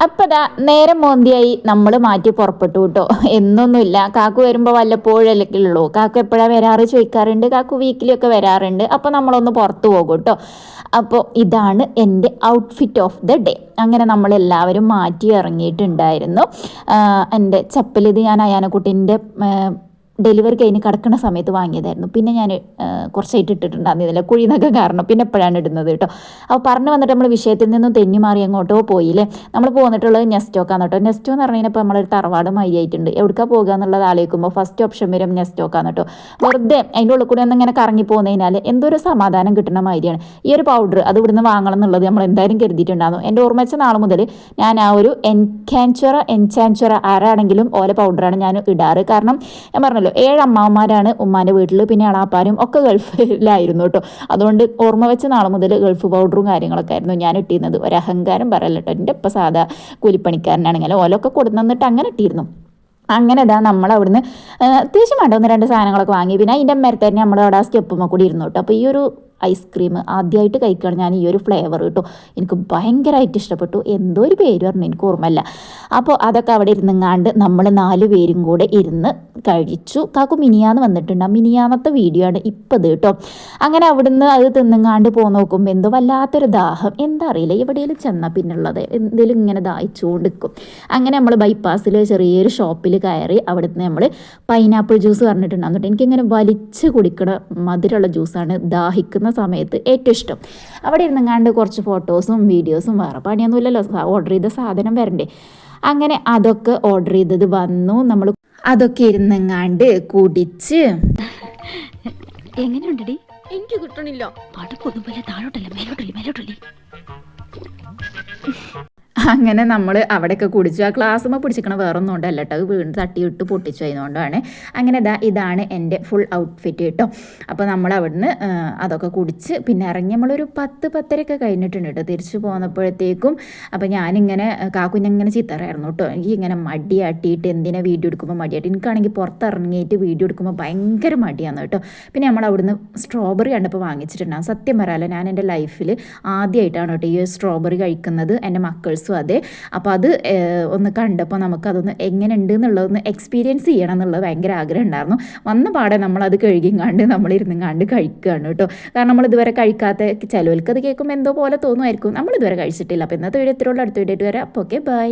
അപ്പം ദാ നേരം മോന്തിയായി നമ്മൾ മാറ്റി പുറപ്പെട്ടു കേട്ടോ. എന്നൊന്നുമില്ല, കാക്കു വരുമ്പോൾ വല്ലപ്പോഴല്ലേ ഉള്ളൂ. കാക്കു എപ്പോഴാണ് വരാറ് ചോദിക്കാറുണ്ട്. കാക്കു വീക്കിലൊക്കെ വരാറുണ്ട്. അപ്പോൾ നമ്മളൊന്ന് പുറത്ത് പോകും കേട്ടോ. അപ്പോൾ ഇതാണ് എൻ്റെ ഔട്ട്ഫിറ്റ് ഓഫ് ദ ഡേ. അങ്ങനെ നമ്മളെല്ലാവരും മാറ്റി ഇറങ്ങിയിട്ടുണ്ടായിരുന്നു. എൻ്റെ ചപ്പൽ ഇത് ഞാൻ അയാനക്കുട്ടീൻ്റെ ഡെലിവറി കഴിഞ്ഞ് കിടക്കുന്ന സമയത്ത് വാങ്ങിയതായിരുന്നു. പിന്നെ ഞാൻ കുറച്ചായിട്ട് ഇട്ടിട്ടുണ്ടായിരുന്നില്ല, കുഴിനൊക്കെ കാരണം. പിന്നെ എപ്പോഴാണ് ഇടുന്നത് കേട്ടോ. അപ്പോൾ പറഞ്ഞു വന്നിട്ട് നമ്മൾ വിഷയത്തിൽ നിന്നും തെന്നി മാറി എങ്ങോട്ടോ പോയില്ലേ. നമ്മൾ പോന്നിട്ടുള്ളത് നെസ്റ്റോക്കാണ് കേട്ടോ. നെസ്റ്റോ എന്ന് പറഞ്ഞു കഴിഞ്ഞപ്പോൾ നമ്മളൊരു തറവാട് മതിയായിട്ടുണ്ട്. എവിടേക്കാണ് പോകുക എന്നുള്ളത് ആലോചിക്കുമ്പോൾ ഫസ്റ്റ് ഓപ്ഷൻ വരും നെസ്റ്റോക്കാണ് കേട്ടോ. വെറുതെ അതിൻ്റെ ഉള്ളിൽ കൂടി ഒന്ന് ഇങ്ങനെ കറങ്ങി പോകുന്ന കഴിഞ്ഞാൽ എന്തോ ഒരു സമാധാനം കിട്ടുന്ന മാതിരിയാണ്. ഈ ഒരു പൗഡർ അത് ഇവിടുന്ന് വാങ്ങണം എന്നുള്ളത് നമ്മൾ എന്തായാലും കരുതിയിട്ടുണ്ടായിരുന്നു. എൻ്റെ ഓർമ്മ വെച്ച നാൾ മുതൽ ഞാൻ ആ ഒരു എൻചാൻചുറ ആരാണെങ്കിലും ഓല പൗഡറാണ് ഞാൻ ഇടാറ്. കാരണം ഞാൻ പറഞ്ഞല്ലോ 7 അമ്മാവന്മാരാണ് ഉമ്മാൻ്റെ വീട്ടിൽ, പിന്നെ അളാപ്പാരും ഒക്കെ ഗൾഫിലായിരുന്നു കേട്ടോ. അതുകൊണ്ട് ഓർമ്മ വെച്ച നാൾ മുതൽ ഗൾഫ് പൗഡറും കാര്യങ്ങളൊക്കെ ആയിരുന്നു ഞാൻ ഇട്ടിരുന്നത്. ഒരു അഹങ്കാരം പറയല്ല കേട്ടോ. എൻ്റെ ഇപ്പം സാധാ കൂലിപ്പണിക്കാരനാണെങ്കിലും ഓലൊക്കെ കൊടുന്നിട്ട് അങ്ങനെ ഇട്ടിരുന്നു. അങ്ങനെ ഇതാ നമ്മൾ അവിടുന്ന് അത്യാവശ്യം വേണ്ട 1-2 സാധനങ്ങളൊക്കെ വാങ്ങി. പിന്നെ അതിൻ്റെ മരത്തെ തന്നെ നമ്മളവിടെ ആ സ്റ്റെപ്പുമ്മ കൂടി ഇരുന്നു കേട്ടോ. അപ്പോൾ ഈ ഒരു ഐസ്ക്രീം ആദ്യമായിട്ട് കഴിക്കുകയാണ് ഞാൻ, ഈ ഒരു ഫ്ലേവർ കേട്ടോ. എനിക്ക് ഭയങ്കരമായിട്ട് ഇഷ്ടപ്പെട്ടു. എന്തോ ഒരു പേര് പറഞ്ഞു, എനിക്ക് ഓർമ്മയില്ല. അപ്പോൾ അതൊക്കെ അവിടെ ഇരുന്നങ്ങാണ്ട് നമ്മൾ 4 പേരും കൂടെ ഇരുന്ന് കഴിച്ചു. കാക്കു മിനിയാന്ന് വന്നിട്ടുണ്ട്. ആ മിനിയാന്നത്തെ വീഡിയോ ആണ് ഇപ്പം ഇത് കേട്ടോ. അങ്ങനെ അവിടുന്ന് അത് തിന്നങ്ങാണ്ട് പോകാൻ നോക്കുമ്പോൾ എന്തോ വല്ലാത്തൊരു ദാഹം, എന്താ അറിയില്ല, എവിടെയെങ്കിലും ചെന്നാൽ പിന്നുള്ളത് എന്തെങ്കിലും ഇങ്ങനെ ദാഹിച്ചുകൊണ്ട് നിൽക്കും. അങ്ങനെ നമ്മൾ ബൈപ്പാസിൽ ചെറിയൊരു ഷോപ്പിൽ കയറി. അവിടുന്ന് നമ്മൾ പൈനാപ്പിൾ ജ്യൂസ് പറഞ്ഞിട്ടുണ്ടാകുന്നുണ്ട്. എനിക്കിങ്ങനെ വലിച്ച് കുടിക്കണ മധുരമുള്ള ജ്യൂസാണ് ദാഹിക്കുന്ന സമയത്ത് ഏറ്റവും ഇഷ്ടം. അവിടെ ഇരുന്നങ്ങാണ്ട് കുറച്ച് ഫോട്ടോസും വീഡിയോസും, വേറെ പണിയൊന്നുമില്ലല്ലോ, ഓർഡർ ചെയ്ത സാധനം വരണ്ടേ. അങ്ങനെ അതൊക്കെ ഓർഡർ ചെയ്തത് വന്നു. നമ്മൾ അതൊക്കെ ഇരുന്നങ്ങാണ്ട് കുടിച്ച് എങ്ങനെയുണ്ടടി? എനിക്ക് കിട്ടണില്ല. പടപ്പൊന്നും പോലെ താഴോട്ടല്ലേ മേലോട്ടല്ലേ. അങ്ങനെ നമ്മൾ അവിടെയൊക്കെ കുടിച്ചു. ആ ഗ്ലാസ്സുമ്പോൾ പിടിച്ചിരിക്കണ വേറെ ഒന്നും കൊണ്ടല്ല കേട്ടോ, അത് വീണ്ടും തട്ടിയിട്ട് പൊട്ടിച്ചു ആയതുകൊണ്ടാണ്. അങ്ങനെ ഇതാണ് എൻ്റെ ഫുൾ ഔട്ട്ഫിറ്റ് കേട്ടോ. അപ്പോൾ നമ്മൾ അവിടുന്ന് അതൊക്കെ കുടിച്ച് പിന്നെ ഇറങ്ങി. നമ്മളൊരു 10-10:30 കഴിഞ്ഞിട്ടുണ്ട് കേട്ടോ തിരിച്ചു പോന്നപ്പോഴത്തേക്കും. അപ്പോൾ ഞാനിങ്ങനെ കാക്കുഞ്ഞിങ്ങനെ ചിത്തറായിരുന്നു കേട്ടോ. എനിക്കിങ്ങനെ മടിയാട്ടിയിട്ട് എന്തിനാ വീഡിയോ എടുക്കുമ്പോൾ മടിയാട്ടി. എനിക്കാണെങ്കിൽ പുറത്തിറങ്ങിയിട്ട് വീഡിയോ എടുക്കുമ്പോൾ ഭയങ്കര മടിയാണ് കേട്ടോ. പിന്നെ നമ്മൾ അവിടുന്ന് സ്ട്രോബെറി കണ്ടപ്പോൾ വാങ്ങിച്ചിട്ടുണ്ടാകും. സത്യം പറയാമല്ലോ, ഞാൻ എൻ്റെ ലൈഫിൽ ആദ്യമായിട്ടാണ് കേട്ടോ ഈ സ്ട്രോബെറി കഴിക്കുന്നത്. എൻ്റെ മക്കൾസും അതെ. അപ്പോൾ അത് ഒന്ന് കണ്ടപ്പോൾ നമുക്കതൊന്ന് എങ്ങനെ ഉണ്ട് എന്നുള്ളതൊന്ന് എക്സ്പീരിയൻസ് ചെയ്യണം എന്നുള്ളത് ഭയങ്കര ആഗ്രഹം ഉണ്ടായിരുന്നു. വന്ന പാടെ നമ്മളത് കഴുകിങ്ങാണ്ട് നമ്മളിരുന്നങ്ങാണ്ട് കഴിക്കുകയാണ് കേട്ടോ. കാരണം നമ്മളിതുവരെ കഴിക്കാത്ത ചിലവർക്ക് അത് കേൾക്കുമ്പോൾ എന്തോ പോലെ തോന്നുമായിരിക്കും. നമ്മളിതുവരെ കഴിച്ചിട്ടില്ല. അപ്പോൾ ഇന്നത്തെ വീഡിയോ ഇത്രയുള്ള അടുത്ത വീഡിയോ ആയിട്ട് വരാം. അപ്പോൾ ഓക്കെ, ബൈ.